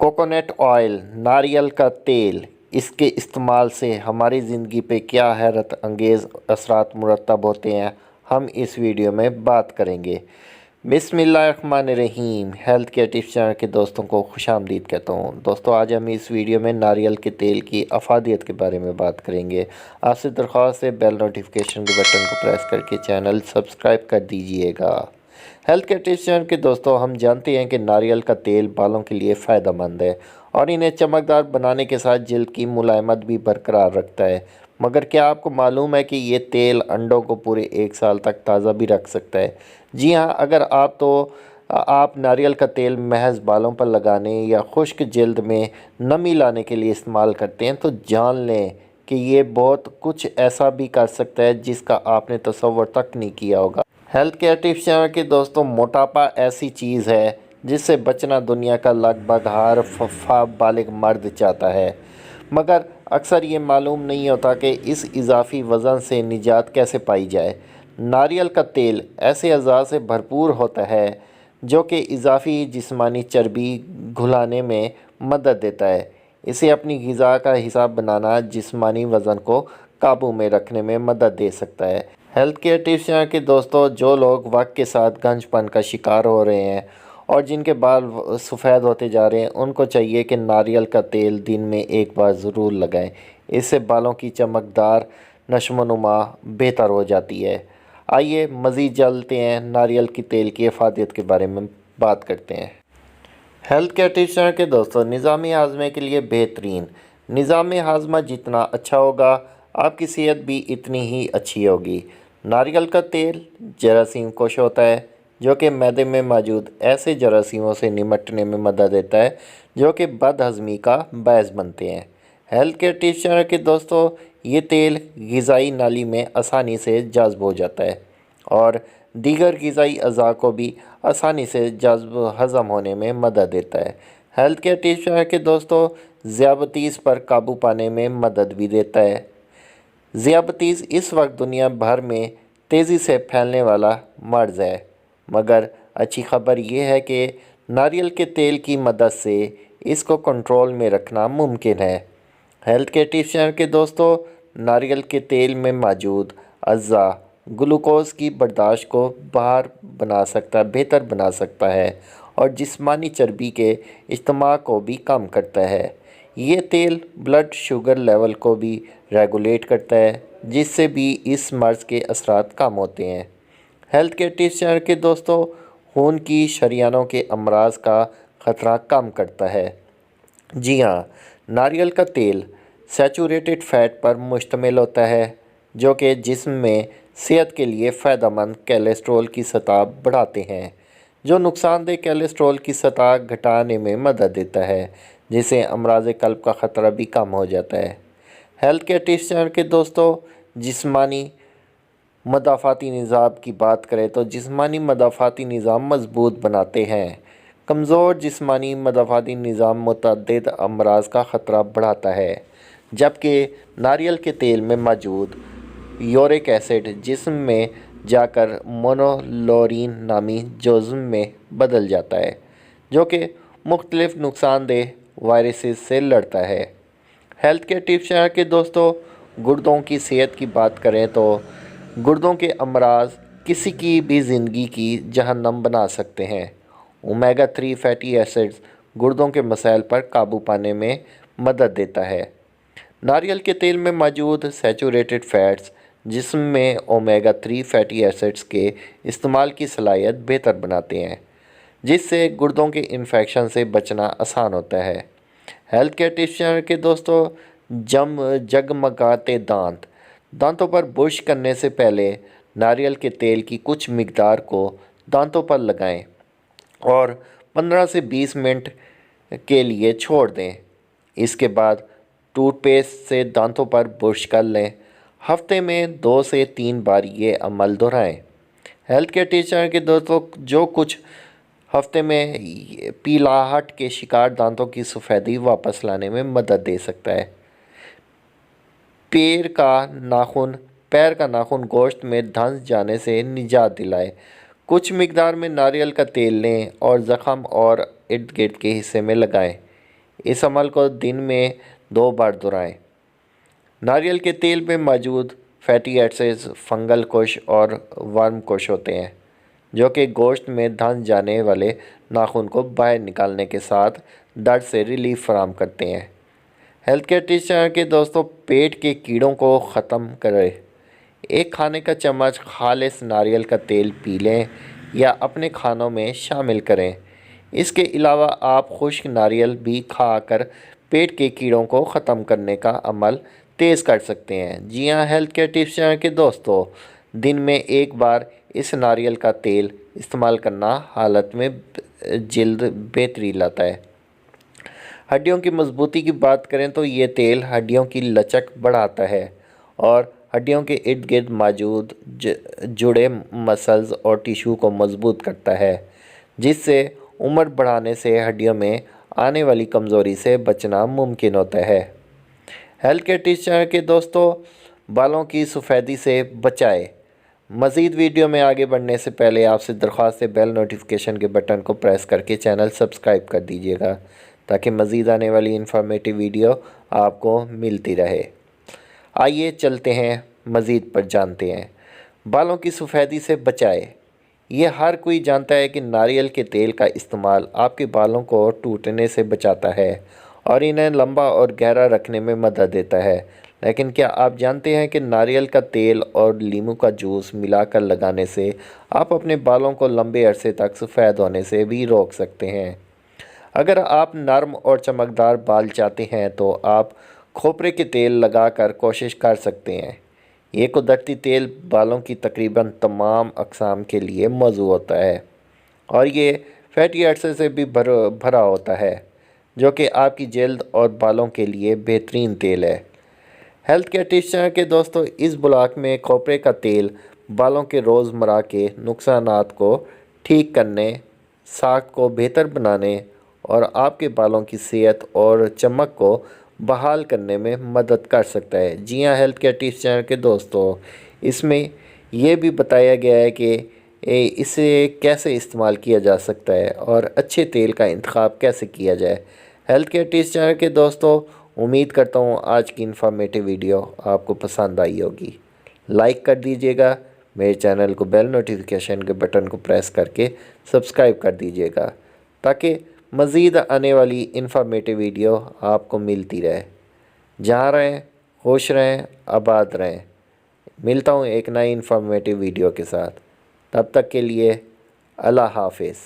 Coconut oil, नारियल का तेल, इसके इस्तेमाल से हमारी ज़िंदगी पे क्या हैरत अंगेज़ असरात मुरतब होते हैं, हम इस वीडियो में बात करेंगे। बिस्मिल्लाहिर्रहमानिर्रहीम। हेल्थ केयर टिप्स चैनल के दोस्तों को खुशामदीद कहता हूँ। दोस्तों, आज हम इस वीडियो में नारियल के तेल की अफादियत के बारे में बात करेंगे। आपसे दरख्वास्त है बेल नोटिफिकेशन के बटन को प्रेस करके चैनल सब्सक्राइब कर दीजिएगा। हेल्थ केयर टिप्स चैनल के दोस्तों, हम जानते हैं कि नारियल का तेल बालों के लिए फ़ायदेमंद है और इन्हें चमकदार बनाने के साथ जल्द की मुलायमत भी बरकरार रखता है। मगर क्या आपको मालूम है कि ये तेल अंडों को पूरे 1 साल तक ताज़ा भी रख सकता है? जी हाँ, अगर आप नारियल का तेल महज बालों पर लगाने या खुश्क जल्द में नमी लाने के लिए इस्तेमाल करते हैं तो जान लें कि ये बहुत कुछ ऐसा भी कर सकता है जिसका आपने तसव्वुर तक नहीं किया होगा। हेल्थ केयर टिप्स चैनल के दोस्तों, मोटापा ऐसी चीज़ है जिससे बचना दुनिया का लगभग हर बालिग मर्द चाहता है, मगर अक्सर ये मालूम नहीं होता कि इस इजाफी वज़न से निजात कैसे पाई जाए। नारियल का तेल ऐसे अज़ा से भरपूर होता है जो कि इजाफी जिस्मानी चर्बी घुलाने में मदद देता है। इसे अपनी ग़िज़ा का हिस्सा बनाना जिस्मानी वज़न को काबू में रखने में मदद दे सकता है। हेल्थ केयर टिप्स चैनल के दोस्तों, जो लोग वक्त के साथ गंजपन का शिकार हो रहे हैं और जिनके बाल सफ़ेद होते जा रहे हैं, उनको चाहिए कि नारियल का तेल दिन में एक बार ज़रूर लगाएं। इससे बालों की चमकदार नशोनुमा बेहतर हो जाती है। आइए मज़ीद जानते हैं नारियल की तेल की अफादियत के बारे में बात करते हैं। हेल्थ केयर टिप्स चैनल के दोस्तों, निज़ामी हाज़मे के लिए बेहतरीन। निज़ाम हाज़मा जितना अच्छा होगा, आपकी सेहत भी इतनी ही अच्छी होगी। नारियल का तेल जरासीम कश होता है जो कि मैदे में मौजूद ऐसे जरासीमों से निपटने में मदद देता है जो कि बदहज़मी का बायस बनते हैं। हेल्थ केयर टिप्स चैनल के दोस्तों, ये तेल ग़िज़ाई नाली में आसानी से जज़्ब हो जाता है और दीगर ग़िज़ाई अज़ा को भी आसानी से जज़्ब हज़म होने में मदद देता है। हेल्थ केयर टिप्स चैनल के दोस्तों, ज़ियाबतीस पर काबू पाने में मदद भी देता है। ज़ियाबतीस इस वक्त दुनिया भर में तेज़ी से फैलने वाला मर्ज़ है, मगर अच्छी खबर यह है कि नारियल के तेल की मदद से इसको कंट्रोल में रखना मुमकिन है। हेल्थ केयर टिप्स चैनल के दोस्तों, नारियल के तेल में मौजूद अज़ा ग्लूकोज़ की बर्दाश्त को बेहतर बना सकता है और जिस्मानी चर्बी के इज्तिमा को भी कम करता है। ये तेल ब्लड शुगर लेवल को भी रेगुलेट करता है, जिससे भी इस मर्ज़ के असरात कम होते हैं। हेल्थ केयर टिप्स चैनल के दोस्तों, खून की शरियानों के अमराज का ख़तरा कम करता है। जी हाँ, नारियल का तेल सैचुरेटेड फ़ैट पर मुश्तमिल होता है जो कि जिस्म में सेहत के लिए फ़ायदेमंद कोलेस्ट्रॉल की सतह बढ़ाते हैं, जो नुकसानदेह कोलेस्ट्रॉल की सतह घटाने में मदद देता है, जिससे अमराज़ क़ल्ब का ख़तरा भी कम हो जाता है। हेल्थ केयर टिप्स चैनल के दोस्तों, जिस्मानी मदाफ़ाती निज़ाम की बात करें तो जिस्मानी मदाफ़ाती निज़ाम मज़बूत बनाते हैं। कमज़ोर जिस्मानी मदाफ़ाती निज़ाम मुतअद्दिद अमराज़ का ख़तरा बढ़ाता है, जबकि नारियल के तेल में मौजूद यूरिक एसिड जिस्म में जाकर मोनोलोरीन नामी जुज़्म में बदल जाता है, जो कि मुख्तलिफ़ नुकसानदेह वायरसेस से लड़ता है। हेल्थ केयर टिप्स चैनल के दोस्तों, गुर्दों की सेहत की बात करें तो गुर्दों के अमराज किसी की भी ज़िंदगी की जहन्नम बना सकते हैं। ओमेगा 3 फैटी एसिड्स गुर्दों के मसाइल पर काबू पाने में मदद देता है। नारियल के तेल में मौजूद सैचुरेटेड फ़ैट्स जिस्म में ओमेगा 3 फैटी एसिड्स के इस्तेमाल की सलाहियत बेहतर बनाते हैं, जिससे गुर्दों के इन्फेक्शन से बचना आसान होता है। हेल्थ केयर टिप्स चैनल के दोस्तों, जगमगाते दांतों पर ब्रश करने से पहले नारियल के तेल की कुछ मिकदार को दांतों पर लगाएं और 15 से 20 मिनट के लिए छोड़ दें। इसके बाद टूथपेस्ट से दांतों पर ब्रश कर लें। हफ्ते में 2 से 3 बार ये अमल दोहराएं। हेल्थ केयर टिप्स चैनल के दोस्तों, जो कुछ हफ्ते में पीलाहट के शिकार दांतों की सफ़ेदी वापस लाने में मदद दे सकता है। पैर का नाखून गोश्त में धंस जाने से निजात दिलाए। कुछ मिकदार में नारियल का तेल लें और ज़ख़म और इर्द गिर्द के हिस्से में लगाएं। इस अमल को दिन में 2 बार दोहराएं। नारियल के तेल में मौजूद फैटी एसिड्स फंगल कोश और वर्म कोश होते हैं, जो कि गोश्त में धंस जाने वाले नाखून को बाहर निकालने के साथ दर्द से रिलीफ फराहम करते हैं। हेल्थ केयर टिप्स चैनल के दोस्तों, पेट के कीड़ों को ख़त्म करें। एक खाने का चम्मच खालिस नारियल का तेल पी लें या अपने खानों में शामिल करें। इसके अलावा आप खुश्क नारियल भी खाकर पेट के कीड़ों को ख़त्म करने का अमल तेज़ कर सकते हैं। जी हाँ, हेल्थ केयर टिप्स चैनल के दोस्तों, दिन में एक बार इस नारियल का तेल इस्तेमाल करना हालत में जल्द बेहतरी लाता है। हड्डियों की मजबूती की बात करें तो ये तेल हड्डियों की लचक बढ़ाता है और हड्डियों के इर्द गिर्द मौजूद जुड़े मसल्स और टिश्यू को मजबूत करता है, जिससे उम्र बढ़ाने से हड्डियों में आने वाली कमज़ोरी से बचना मुमकिन होता है। हेल्थ केयर टिप्स चैनल के दोस्तों, बालों की सफ़ेदी से बचाए। मज़ीद वीडियो में आगे बढ़ने से पहले आपसे दरख्वास्त है, बेल नोटिफिकेशन के बटन को प्रेस करके चैनल सब्सक्राइब कर दीजिएगा, ताकि मज़ीद आने वाली इन्फॉर्मेटिव वीडियो आपको मिलती रहे। आइए चलते हैं, मज़ीद पर जानते हैं। बालों की सफ़ेदी से बचाए। ये हर कोई जानता है कि नारियल के तेल का इस्तेमाल आपके बालों को टूटने से बचाता है और इन्हें लंबा और गहरा रखने में मदद देता है। लेकिन क्या आप जानते हैं कि नारियल का तेल और नींबू का जूस मिलाकर लगाने से आप अपने बालों को लंबे अरसे तक सफ़ेद होने से भी रोक सकते हैं। अगर आप नरम और चमकदार बाल चाहते हैं तो आप खोपरे के तेल लगाकर कोशिश कर सकते हैं। ये कुदरती तेल बालों की तकरीबन तमाम अक़साम के लिए मौजूद होता है और ये फैटी एसिड से भी भरा होता है, जो कि आपकी जल्द और बालों के लिए बेहतरीन तेल है। हेल्थ केयर टिप्स चैनल के दोस्तों, इस ब्लॉग में खोपरे का तेल बालों के रोज़मर्रा के नुकसानात को ठीक करने, साख को बेहतर बनाने और आपके बालों की सेहत और चमक को बहाल करने में मदद कर सकता है। जी हाँ, हेल्थ केयर टिप्स चैनल के दोस्तों, इसमें यह भी बताया गया है कि इसे कैसे इस्तेमाल किया जा सकता है और अच्छे तेल का इंतखाब कैसे किया जाए। हेल्थ केयर टिप्स चैनल के दोस्तों, उम्मीद करता हूँ आज की इन्फॉर्मेटिव वीडियो आपको पसंद आई होगी। लाइक कर दीजिएगा, मेरे चैनल को बेल नोटिफिकेशन के बटन को प्रेस करके सब्सक्राइब कर दीजिएगा, ताकि मज़ीद आने वाली इन्फॉर्मेटिव वीडियो आपको मिलती रहे। जहाँ रहें, खुश रहें, आबाद रहें। मिलता हूँ एक नई इन्फॉर्मेटिव वीडियो के साथ। तब तक के लिए अल्लाह हाफ़िज़।